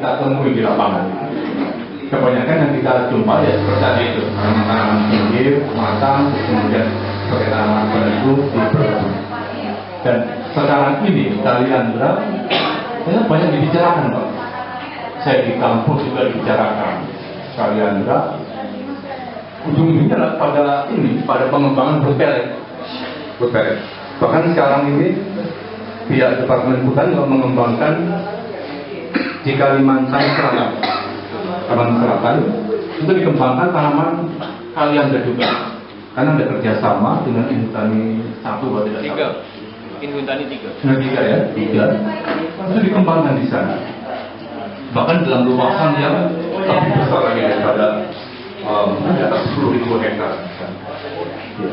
kita temui di lapangan. Kebanyakan yang kita jumpa ya seperti tadi itu, tanaman pinggir, matang, kemudian sebagai tanaman penentu di perkebunan. Dan sekarang ini kaliandra banyak dibicarakan, Pak. Saya di kampus juga dibicarakan kaliandra. Ujung-ujungnya adalah pada pengembangan berpelek. Bahkan sekarang ini pihak Departemen Hutan juga mengembangkan di Kalimantan Selatan untuk dikembangkan tanaman kaliandra juga, karena ada kerjasama dengan Inhutani 1 atau tidak salah. Inhutani 3. Nah, 3 ya, 3 itu dikembangkan di sana. Bahkan dalam luasan yang lebih besar lagi daripada di atas 10.000 hektar. Ya.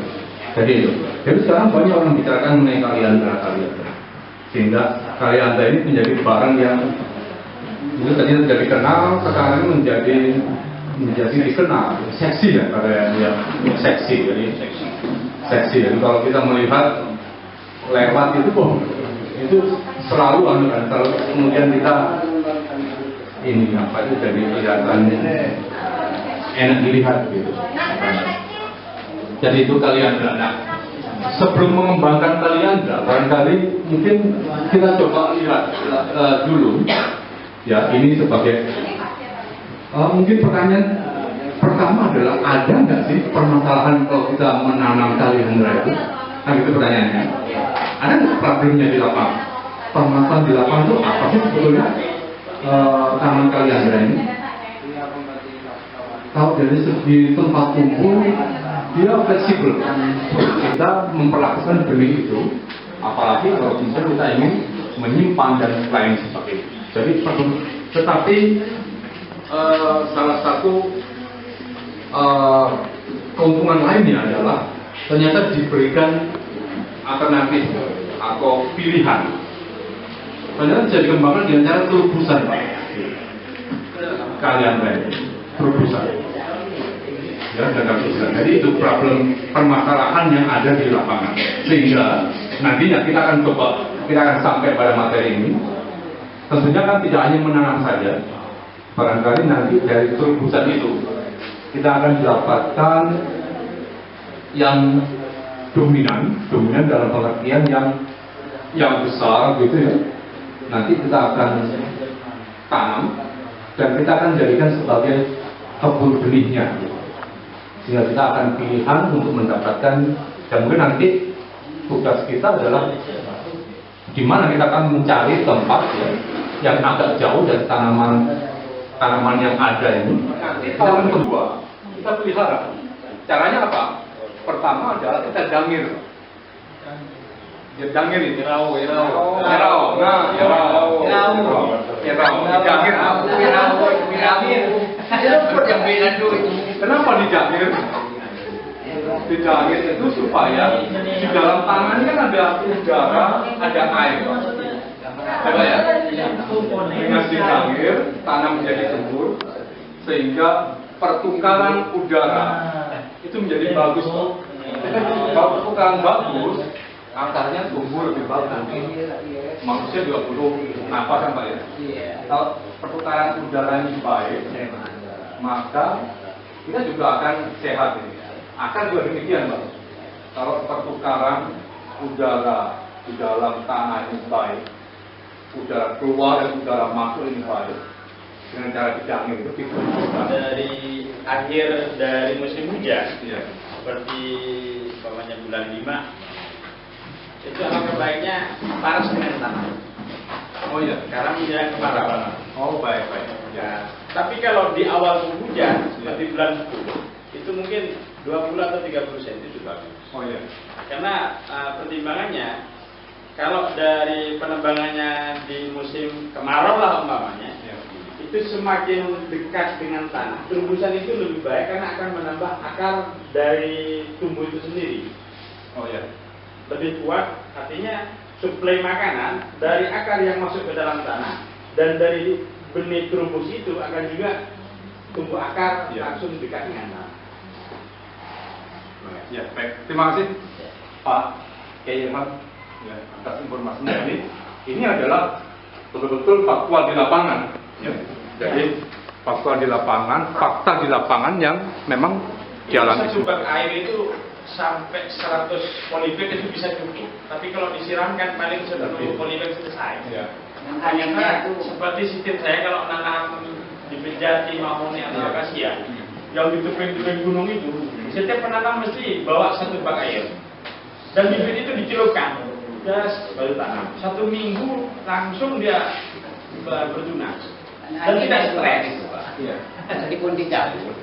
Jadi sekarang banyak orang bicarakan mengenai kaliandra. Sehingga kaliandra ini menjadi barang yang itu tadi tidak dikenal, sekarang menjadi dikenal, seksi ya, pada yang seksi. Jadi seksi. Jadi kalau kita melihat lewat itu selalu kemudian kita ini apa itu jadi kelihatan enak dilihat gitu. Jadi itu kaliandra. Nah, sebelum mengembangkan kaliandra, barangkali mungkin kita coba lihat dulu. Ya, ini sebagai mungkin pertanyaan pertama adalah ada nggak sih permasalahan kalau kita menanam kaliandra itu? Nah, itu pertanyaannya. Ada nggak problemnya di lapangan? Permasalahan di lapangan itu apa sih sebetulnya tanaman kaliandra ini? Kalau dari segi tempat tumbuh, dia fleksibel. Kita memperlakukan benih itu, apalagi kalau misalnya kita ingin menyimpan dan lain sebagainya. Jadi tetapi salah satu keuntungan lainnya adalah ternyata diberikan alternatif atau pilihan. Ternyata bisa dikembangkan dengan cara terubusan, Pak. Kaliandra terubusan. Ya, terubusan. Jadi itu problem permasalahan yang ada di lapangan. Sehingga nantinya kita akan sampai pada materi ini. Tentunya kan tidak hanya menanam saja, barangkali nanti dari terubusan itu kita akan dapatkan yang dominan dalam pengertian yang besar gitu ya. Nanti kita akan tanam dan kita akan jadikan sebagai kebun benihnya, sehingga kita akan pilihan untuk mendapatkan, dan mungkin nanti tugas kita adalah di mana kita akan mencari tempat ya, yang agak jauh dari tanaman yang ada ini. Tahun kedua kita pelihara. Caranya apa? Pertama adalah kita dangir. Dangir itu. Irau. Kenapa didangir? Didangir itu supaya di dalam tanah ini kan ada udara, ada air. Coba ya. Dengan didangir, tanah menjadi subur, sehingga pertukaran udara itu menjadi bagus. Kalau pertukaran bagus, akarnya tumbuh lebih bagus. Manusia juga butuh napas kan Pak ya. Kalau pertukaran udara ini baik, maka kita juga akan sehat ini. Akar juga demikian Pak. Kalau pertukaran udara di dalam tanah ini baik, udara keluar dan udara masuk ini baik, dengan cara didangir itu kita dari akhir dari musim hujan ya. Seperti umpamanya bulan 5 itu alangkah baiknya paras dengan tanah. Oh iya, Sekarang menjelang kemarau. oh baik Ya. Tapi kalau di awal musim hujan seperti bulan 10 itu mungkin 20 atau 30 cm itu bagus. Oh iya. Karena pertimbangannya kalau dari penebangannya di musim kemarau lah umpamanya, itu semakin dekat dengan tanah, terubusan itu lebih baik karena akan menambah akar dari tumbuh itu sendiri. Oh ya. Lebih kuat, artinya suplai makanan dari akar yang masuk ke dalam tanah dan dari benih terubus itu akan juga tumbuh akar langsung dekat dengan tanah. Ya, baik. Terima kasih Pak Kiai Ahmad ya, atas informasinya ini. Ini adalah betul-betul faktual di lapangan. Ya. Jadi fakta di lapangan yang memang jalan satu bak air itu sampai 100 polybag itu bisa cukup. Tapi kalau disiramkan paling 10 polybag selesai. Ya. Hanya seperti sistem saya kalau nanam di Bejati maupun di Akasia, yang di tebing-tebing gunung itu, setiap penanam mesti bawa 1 bak air. Dan bibit itu dicelupkan, baru tanam. 1 minggu langsung dia bertunas. Dan tidak stres. Iya. Meskipun dicabut.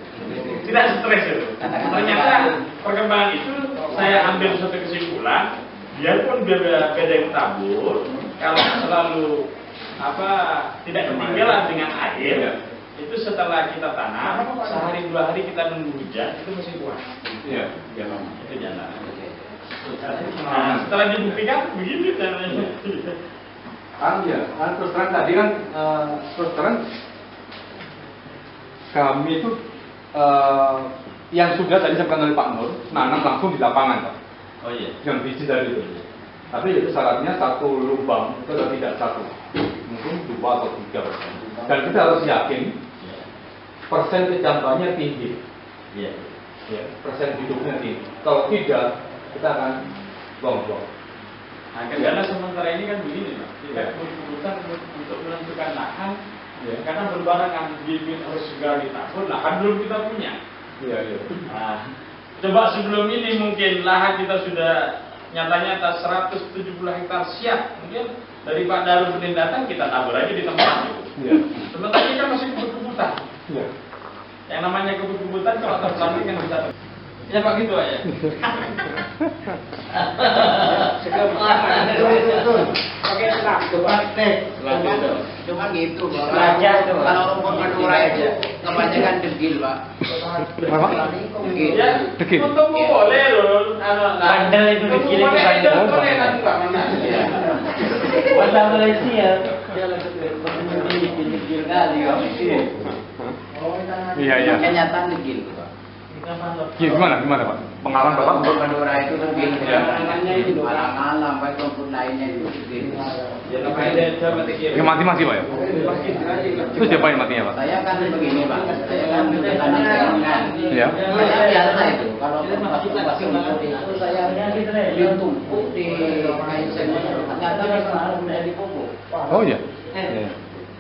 Tidak stres itu. Ternyata perkembangan itu saya ambil satu kesimpulan, biarpun beda yang tabur, kalau selalu tidak ketinggalan dengan air, itu setelah kita tanam, sehari 2 hari kita nunggu hujan, itu masih kuat. Iya. Itu jalan. Nah, setelah dibuktikan begini caranya. Terus terang tadi kan terus terang kami itu yang sudah tadi disampaikan oleh Pak Nur nanam langsung di lapangan, Pak. Oh iya. Yang biji tadi itu. Tapi itu syaratnya 1 lubang itu tidak 1, mungkin 2 atau 3%. Dan kita harus yakin persen kecampannya tinggi. Iya. Ya, persen hidupnya tinggi. Kalau tidak, kita akan buang-buang. Nah, kendala sementara ini kan begini, Pak. Kita kebutuhan untuk menentukan lahan, karena berbarengan bibit harus segera ditabur, lahan belum kita punya. Iya. Nah, coba sebelum ini mungkin lahan kita sudah nyata-nyata 170 hektar siap, mungkin dari Pak Daru Bening datang kita tabur aja di tempat itu. Iya. Sementara ini kan masih kebut-kebutan. Iya. Yang namanya kebut-kebutan kalau terpelantik kan bisa. Ya Pak gitu aja. Pakai traktor. Cuma gitu, kalau rumput madura itu kebanyakan degil, Pak. Degil. Ya, Degil. untuk boleh loh. Bandel itu degil itu bandel. Bahasa Malaysia. Degil kali, Pak. Iya. Kenyataan degil, Pak. Gimana Pak? Pengalaman Bapak? Rumput madura itu degil. Ya. Alang-alang, baik rumput lainnya itu degil. Ya namanya dia coba dikira. Yang mati Pak ya? Itu siapa yang matinya Pak? Saya kan begini, Pak. Saya kan tanam sayur kan. Ya. Saya biasa itu. Kalau pasti itu saya ditumpuk di kayu semen. Ternyata bisa menjadi pupuk. Oh iya.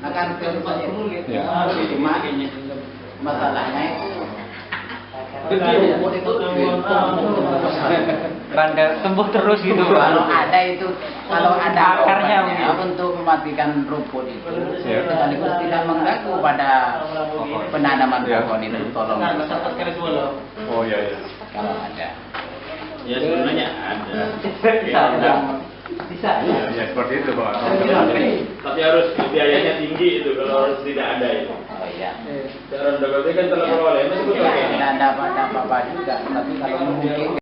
Akan ke saya Ya. cuma masalahnya itu rumput itu Bandel tumbuh terus gitu, kalau Pak. ada itu kalau ada Akarnya obatnya untuk mematikan rumput itu Ya. sekaligus tidak mengganggu pada penanaman Ya. pohon itu tolong Oh iya. kalau ada. Ya sebenarnya ada. Bisa. Ya seperti itu Pak. Tapi harus biayanya tinggi itu kalau harus tidak ada itu. Oh iya. Cara mendapatkan kan terlalu oleh itu betul Ya, kayaknya. tidak ada apa-apa juga, tapi kalau mungkin